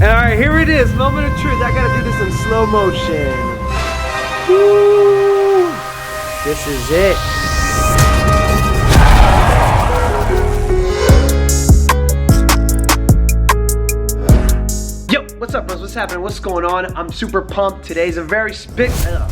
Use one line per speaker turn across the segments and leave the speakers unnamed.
Alright, here it is, moment of truth. I gotta do this in slow motion. Woo! This is it. Yo, what's up, bros? What's happening? What's going on? I'm super pumped. Today's a very super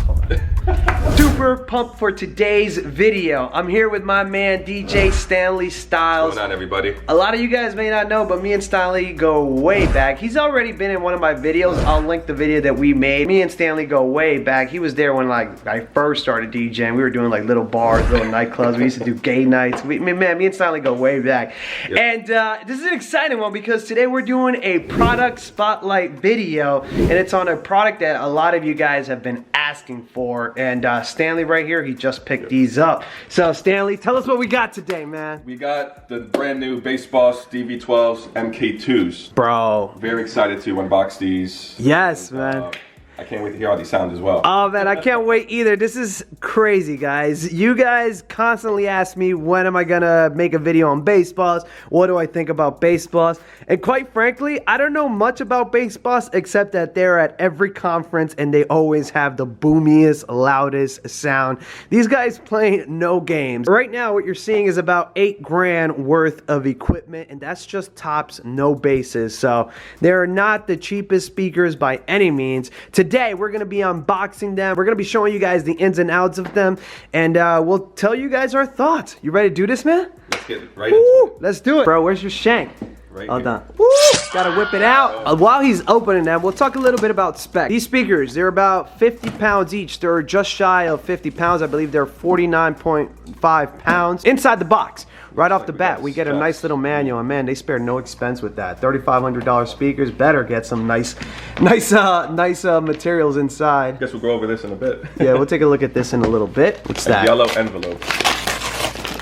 pumped for today's video. I'm here with my man DJ Stanley Styles.
What's going on, everybody? A
lot of you guys may not know, but me and Stanley go way back. He's already been in one of my videos. I'll link the video that we made. Me and Stanley go way back. He was there when like I first started DJing. We were doing like little bars, little nightclubs. We used to do gay nights. Me and Stanley go way back. Yep. And this is an exciting one because today we're doing a product spotlight video, and it's on a product that a lot of you guys have been asking for. And Stanley right here, he just picked these up. So Stanley, tell us what we got today, man.
We got the brand new BASSBOSS DV12-MKIIs.
Bro.
Very excited to unbox these.
Yes, man.
I can't wait to hear how these sound as well.
Oh man, I can't wait either. This is crazy, guys. You guys constantly ask me, when am I gonna make a video on BASSBOSS? What do I think about BASSBOSS? And quite frankly, I don't know much about BASSBOSS except that they're at every conference and they always have the boomiest, loudest sound. These guys play no games. Right now, what you're seeing is about $8 grand worth of equipment, and that's just tops, no basses. So they're not the cheapest speakers by any means. Today, we're going to be unboxing them. We're going to be showing you guys the ins and outs of them, and we'll tell you guys our thoughts. You ready to do this, man?
Let's get right into it.
Let's do it. Bro, where's your shank?
Right
Hold
here.
on. Woo! Gotta whip it out. While he's opening them, we'll talk a little bit about spec. These speakers, they're about 50 pounds each. They're just shy of 50 pounds. I believe they're 49.5 pounds. Inside the box, right off the bat, we get a nice little manual, and man, they spare no expense with that. $3,500 speakers, better get some nice materials inside.
Guess we'll go over this in a bit.
Yeah, we'll take a look at this in a little bit. What's that?
Yellow envelope.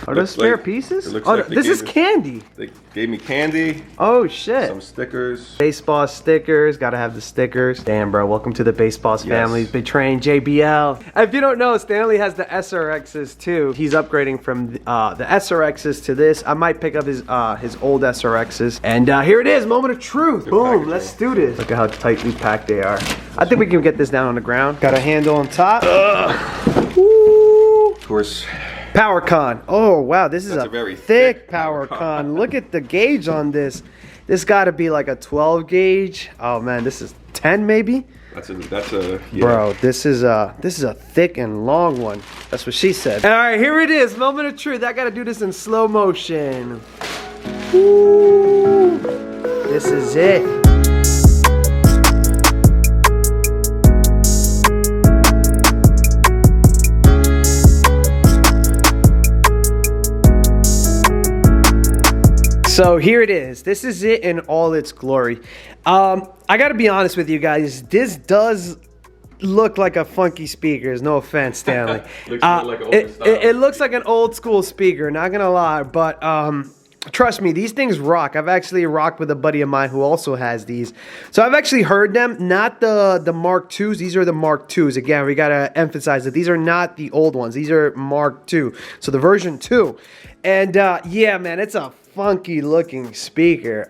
Are those spare pieces?
It looks
oh,
like
this is candy.
They gave me candy.
Oh shit.
Some stickers.
BASSBOSS stickers, gotta have the stickers. Damn, bro, welcome to the BASSBOSS family. Betraying JBL. If you don't know, Stanley has the SRXs too. He's upgrading from the SRXs to this. I might pick up his old SRXs. And here it is, moment of truth. Boom,
packaging.
let's do this. Look at how tightly packed they are. I think we can get this down on the ground. Got a handle on top. Woo.
Of course.
Power con. Oh wow, this is a
very
thick power con. Look at the gauge on this. This got to be like a 12 gauge. Oh man, this is 10 maybe.
That's a yeah.
Bro, this is a thick and long one. That's what she said. All right, here it is, moment of truth. I got to do this in slow motion. Woo. This is it. So here it is. This is it in all its glory. I gotta be honest with you guys. This does look like a funky speaker. No offense, Stanley. It looks like an old school speaker. Not gonna lie, but trust me, these things rock. I've actually rocked with a buddy of mine who also has these. So I've actually heard them, not the Mark IIs. These are the Mark IIs. Again, we gotta emphasize that these are not the old ones. These are Mark II. So the version 2. And yeah, man, it's a funky looking speaker.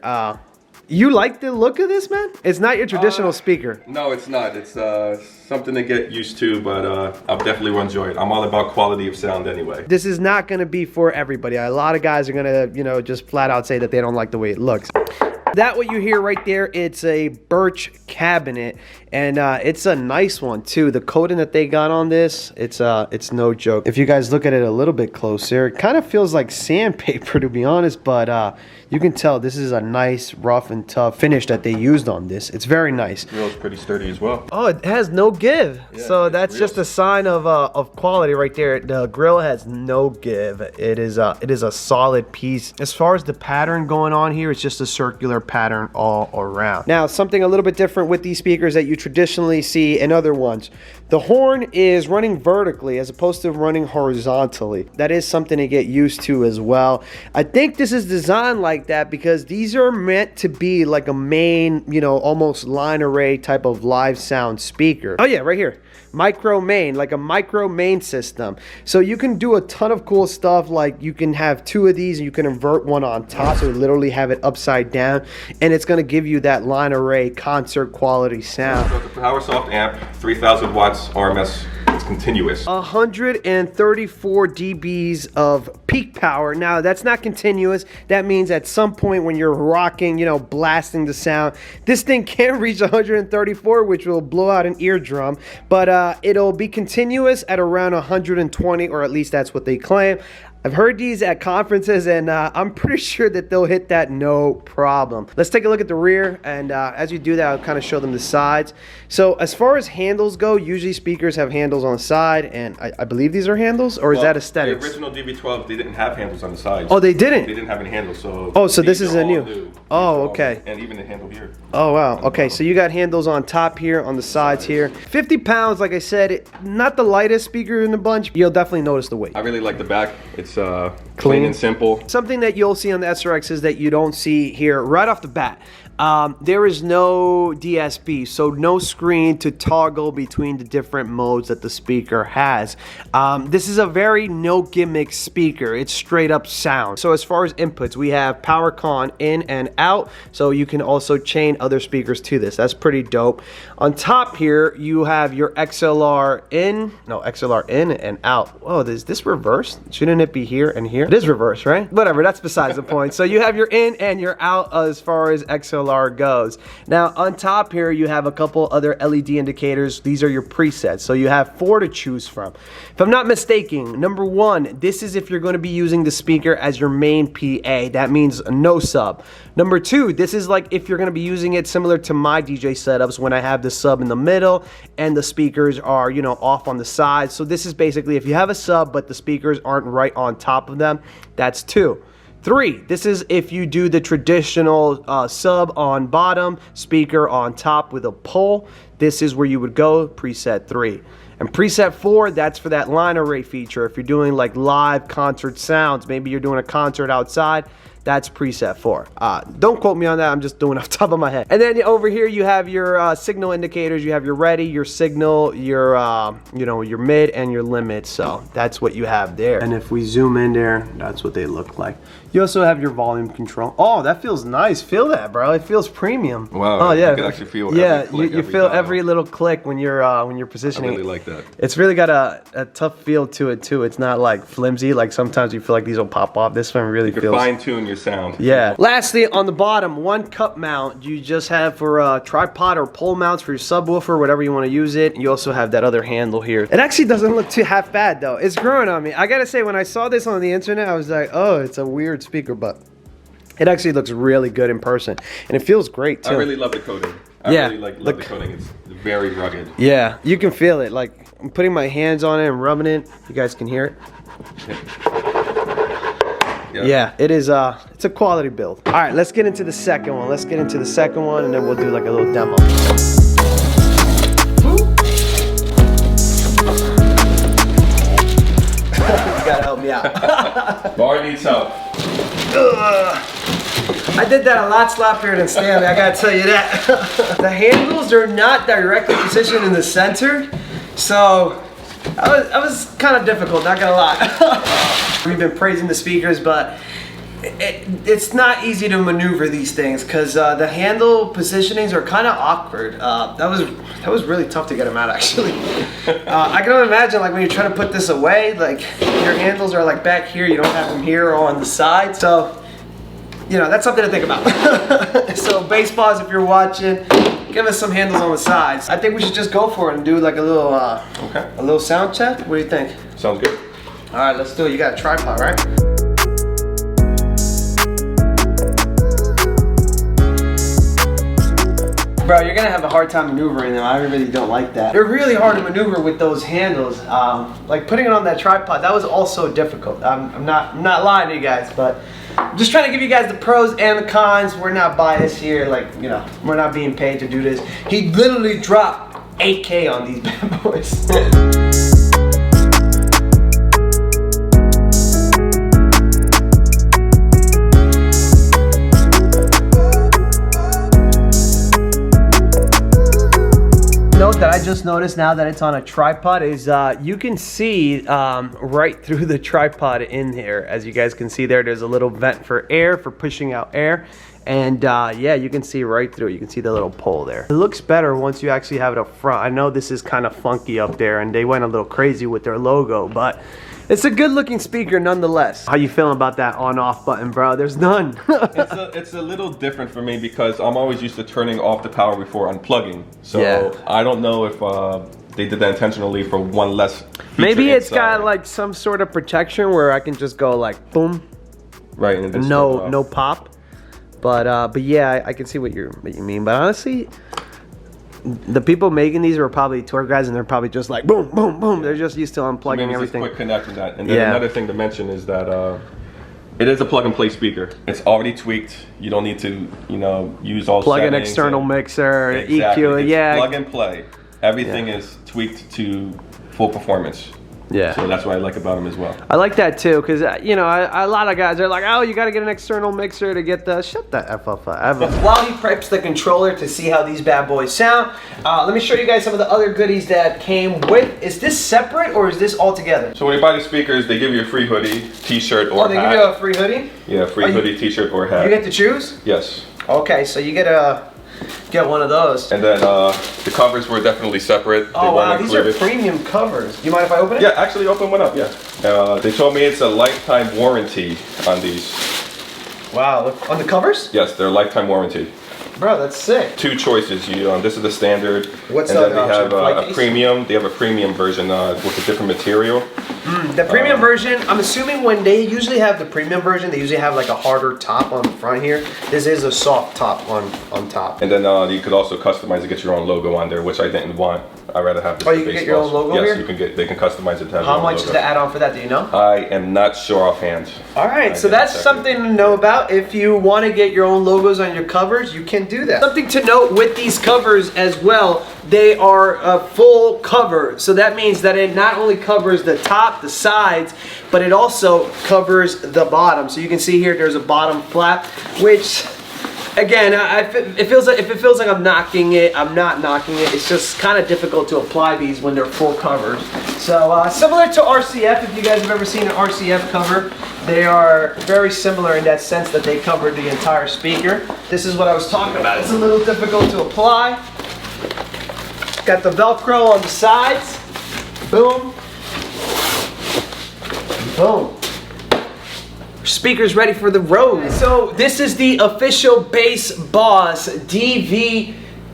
You like the look of this, man? It's not your traditional speaker.
No, it's not. It's something to get used to, but I'll definitely enjoy it. I'm all about quality of sound anyway.
This is not gonna be for everybody. A lot of guys are gonna, you know, just flat out say that they don't like the way it looks. That what you hear right there, it's a birch cabinet, and it's a nice one too. The coating that they got on this, it's no joke. If you guys look at it a little bit closer, it kind of feels like sandpaper to be honest, but you can tell this is a nice rough and tough finish that they used on this. It's very nice.
The grill's pretty sturdy as well.
Oh, it has no give. Yeah, so that's just a sign of quality right there. The grill has no give. It is a solid piece. As far as the pattern going on here, it's just a circular pattern all around. Now, something a little bit different with these speakers that you traditionally see in other ones. The horn is running vertically as opposed to running horizontally. That is something to get used to as well. I think this is designed like like that because these are meant to be like a main, you know, almost line array type of live sound speaker. Oh yeah, right here. MicroMain, like a MicroMain system. So you can do a ton of cool stuff, like you can have two of these and you can invert one on top, so literally have it upside down, and it's going to give you that line array concert quality sound.
So it's a PowerSoft amp, 3000 watts RMS. It's continuous.
134 dBs of peak power. Now that's not continuous. That means at some point when you're rocking, you know, blasting the sound, this thing can reach 134, which will blow out an eardrum, but it'll be continuous at around 120, or at least that's what they claim. I've heard these at conferences, and I'm pretty sure that they'll hit that no problem. Let's take a look at the rear, and as you do that, I'll kind of show them the sides. So as far as handles go, usually speakers have handles on the side, and I believe these are handles, or is that aesthetics?
The original DV12, they didn't have handles on the sides.
Oh, they didn't?
They didn't have any handles, so...
Oh, so this is a new... Oh, okay.
And even the handle here.
Oh, wow. Okay, so you got handles on top here, on the sides here. 50 pounds, like I said, not the lightest speaker in the bunch. You'll definitely notice the weight.
I really like the back. It's clean and simple.
Something that you'll see on the SRX is that you don't see here right off the bat. There is no DSP, so no screen to toggle between the different modes that the speaker has. This is a very no gimmick speaker. It's straight up sound. So as far as inputs, we have power con in and out, so you can also chain other speakers to this. That's pretty dope. On top here, you have your XLR in and out. Whoa, is this reversed? Shouldn't it be here and here? It is reversed, right? Whatever, that's besides the point. So you have your in and your out as far as XLR goes. Now on top here you have a couple other LED indicators. These are your presets, so you have 4 to choose from. If I'm not mistaken, number 1, this is if you're going to be using the speaker as your main PA. That means no sub. Number 2, this is like if you're going to be using it similar to my DJ setups when I have the sub in the middle and the speakers are, you know, off on the side. So this is basically if you have a sub but the speakers aren't right on top of them. That's 2. 3, this is if you do the traditional sub on bottom, speaker on top with a pole. This is where you would go, preset 3. And preset 4, that's for that line array feature. If you're doing like live concert sounds, maybe you're doing a concert outside, that's preset 4. Don't quote me on that, I'm just doing off the top of my head. And then over here you have your signal indicators. You have your ready, your signal, your you know, your mid and your limit. So that's what you have there. And if we zoom in there, that's what they look like. You also have your volume control. Oh, that feels nice. Feel that, bro. It feels premium.
Wow.
Oh yeah.
You can actually feel
yeah.
Every click,
you feel every little click when you're positioning.
I really like that.
It's really got a tough feel to it too. It's not like flimsy. Like sometimes you feel like these will pop off. This one really feels.
Fine tune your sound.
Yeah. Lastly, on the bottom, 1 cup mount. You just have for tripod or pole mounts for your subwoofer, whatever you want to use it. You also have that other handle here. It actually doesn't look too half bad though. It's growing on me. I gotta say, when I saw this on the internet, I was like, oh, it's a weird speaker, but it actually looks really good in person, and it feels great too.
I really love the coating. I really love the coating. It's very rugged.
Yeah, you can feel it. Like I'm putting my hands on it and rubbing it. You guys can hear it. Yeah, it is. It's a quality build. All right, let's get into the second one. Let's get into the second one, and then we'll do like a little demo. You gotta help me out.
Barr needs help.
I did that a lot sloppier than Stanley, I gotta tell you that. The handles are not directly positioned in the center, so that was kind of difficult, not gonna lie. We've been praising the speakers, but it's not easy to maneuver these things because the handle positionings are kind of awkward. That was really tough to get them out, actually. I can only imagine, like when you're trying to put this away, like your handles are like back here, you don't have them here or on the side. So, you know, that's something to think about. So BASSBOSS, if you're watching, give us some handles on the sides. I think we should just go for it and do like a little a little sound check. What do you think?
Sounds good.
All right, let's do it. You got a tripod, right? Bro, you're gonna have a hard time maneuvering them. I really don't like that. They're really hard to maneuver with those handles. Like putting it on that tripod, that was also difficult. I'm not lying to you guys, but I'm just trying to give you guys the pros and the cons. We're not biased here, like, you know, we're not being paid to do this. He literally dropped 8K on these bad boys. note that I just noticed now that it's on a tripod is you can see right through the tripod in here. As you guys can see there's a little vent for air, for pushing out air. And yeah, you can see right through it. You can see the little pole there. It looks better once you actually have it up front. I know this is kind of funky up there and they went a little crazy with their logo, but it's a good looking speaker nonetheless. How you feeling about that on off button, bro? There's none.
It's a little different for me because I'm always used to turning off the power before unplugging. So
yeah.
I don't know if they did that intentionally for one less feature.
Maybe it's
inside.
got like some sort of protection where I can just go like boom.
Right. And
no pop. But yeah, I can see what you mean. But honestly, the people making these were probably tour guys, and they're probably just like boom, boom, boom. They're just used to unplugging
maybe
everything.
Just quick connect with that. And then another thing to mention is that it is a plug and play speaker. It's already tweaked. You don't need to, use all
plug
settings.
An external mixer,
exactly.
EQ.
It's
yeah,
plug and play. Everything is tweaked to full performance.
Yeah.
So that's what I like about them as well.
I like that too, because a lot of guys are like, oh, you got to get an external mixer to get the shut the F up. While he preps the controller to see how these bad boys sound, let me show you guys some of the other goodies that came with. Is this separate or is this all together?
So when you buy the speakers, they give you a free hoodie, t-shirt, or hat.
Oh, they give you a free hoodie?
Yeah, free hoodie, t-shirt, or hat.
You get to choose?
Yes.
Okay, so you get one of those.
And then the covers were definitely separate.
Oh wow, these are premium covers. Do you mind if I open it?
Yeah, actually open one up, yeah. They told me it's a lifetime warranty on these.
Wow, on the covers?
Yes, they're a lifetime warranty.
Bro, that's sick.
Two choices. This is the standard.
What's
and
the
then they have
option?
a premium. They have a premium version with a different material.
The premium version, I'm assuming when they usually have the premium version, they usually have like a harder top on the front here. This is a soft top on top.
And then you could also customize to get your own logo on there, which I didn't want. I'd rather have this.
Oh, you can get your own logo here?
Yes, they can customize it to have
How much is the add-on for that, do you know?
I am not sure offhand.
Alright, so that's something to know about. If you want to get your own logos on your covers, you can do that. Something to note with these covers as well, they are a full cover. So that means that it not only covers the top, the sides, but it also covers the bottom. So you can see here there's a bottom flap, which again, if it feels like I'm knocking it, I'm not knocking it. It's just kind of difficult to apply these when they're full covers. So similar to RCF, if you guys have ever seen an RCF cover, they are very similar in that sense that they cover the entire speaker. This is what I was talking about. It's a little difficult to apply. Got the Velcro on the sides. Boom. Boom. Speakers ready for the road. So this is the official BASSBOSS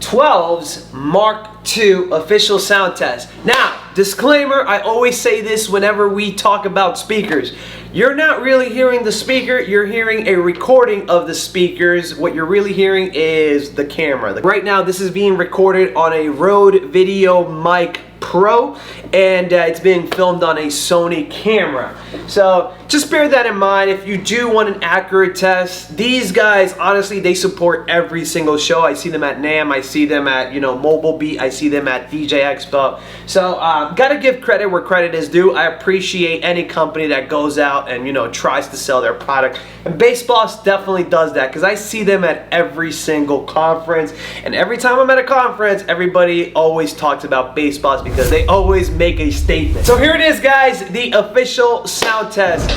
DV12's Mark II official sound test. Now, disclaimer, I always say this whenever we talk about speakers. You're not really hearing the speaker, you're hearing a recording of the speakers. What you're really hearing is the camera. Right now, this is being recorded on a Rode Video Mic Pro, and it's being filmed on a Sony camera. So just bear that in mind if you do want an accurate test. These guys, honestly, they support every single show. I see them at NAMM, I see them at Mobile Beat, I see them at DJ Expo. So gotta give credit where credit is due. I appreciate any company that goes out and tries to sell their product, and BASSBOSS definitely does that, because I see them at every single conference, and every time I'm at a conference, everybody always talks about BASSBOSS because they always make a statement. So here it is, guys, the official sound test.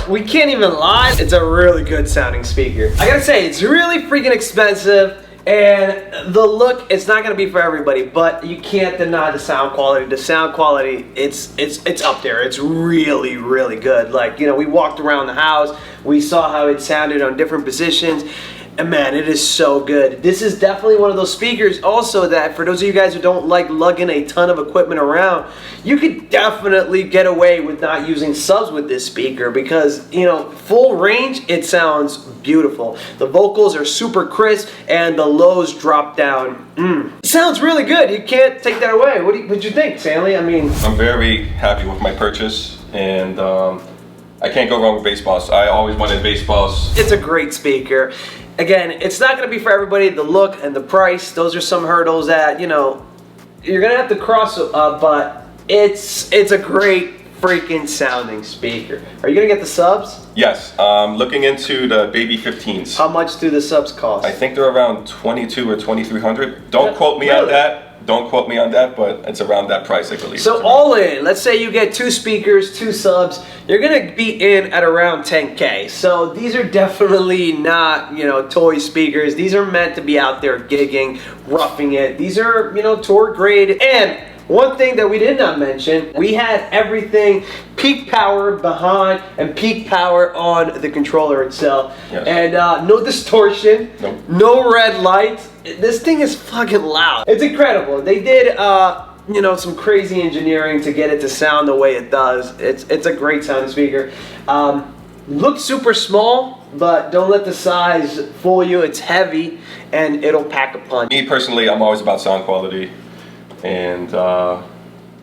We can't even lie, it's a really good sounding speaker. I gotta say, it's really freaking expensive, and the look, it's not gonna be for everybody, but you can't deny the sound quality. The sound quality, it's up there. It's really, really good. Like, we walked around the house, we saw how it sounded on different positions, and man, it is so good. This is definitely one of those speakers also that, for those of you guys who don't like lugging a ton of equipment around, you could definitely get away with not using subs with this speaker, because, full range, it sounds beautiful. The vocals are super crisp, and the lows drop down. It sounds really good. You can't take that away. What'd you think, Stanley?
I'm very happy with my purchase, and I can't go wrong with BASSBOSS. I always wanted BASSBOSS.
It's a great speaker. Again, it's not going to be for everybody. The look and the price, those are some hurdles that, you're going to have to cross, but it's a great freaking sounding speaker. Are you gonna get the subs?
Yes, looking into the Baby 15s.
How much do the subs cost?
I think they're around 22 or 2300. Don't quote me on that. Don't quote me on that, but it's around that price, I believe.
So all in, let's say you get 2 speakers, 2 subs, you're gonna be in at around 10K. So these are definitely not, you know, toy speakers. These are meant to be out there gigging, roughing it. These are, you know, tour grade. And one thing that we did not mention, we had everything peak power behind and peak power on the controller itself.
Yes.
And no distortion,
Nope.
no red lights. This thing is fucking loud. It's incredible. They did, you know, some crazy engineering to get it to sound the way it does. It's a great sounding speaker. Looks super small, but don't let the size fool you. It's heavy and it'll pack a punch.
Me personally, I'm always about sound quality, and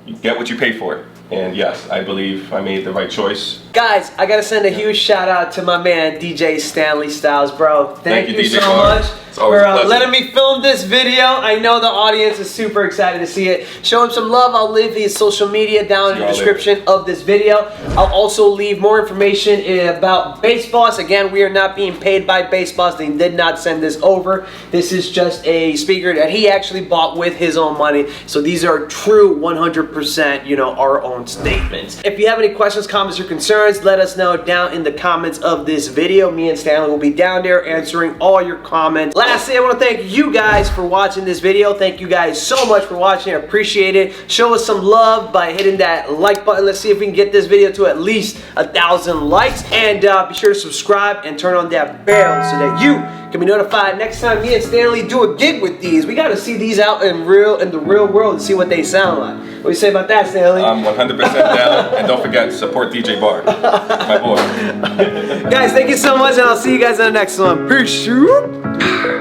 you get what you pay for. And yes, I believe I made the right choice.
Guys, I gotta send a huge shout out to my man DJ Stanley Styles, bro. Thank you
DJ
so
Barr.
much
It's always
for
a pleasure.
letting me film this video. I know the audience is super excited to see it. Show him some love. I'll leave his social media down in the description of this video. I'll also leave more information about BASSBOSS. Again, we are not being paid by BASSBOSS. They did not send this over. This is just a speaker that he actually bought with his own money. So these are true 100%, you know, our own statements. If you have any questions, comments, or concerns, let us know down in the comments of this video. Me and Stanley will be down there answering all your comments. Lastly, I want to thank you guys for watching this video. Thank you guys so much for watching. I appreciate it. Show us some love by hitting that like button. Let's see if we can get this video to at least 1,000 likes. And be sure to subscribe and turn on that bell so that you can be notified next time me and Stanley do a gig with these. We got to see these out in the real world and see what they sound like. What do you say about that, Stanley?
I'm 100% down, and don't forget, support DJ Barr, my boy.
Guys, thank you so much, and I'll see you guys in the next one. Peace.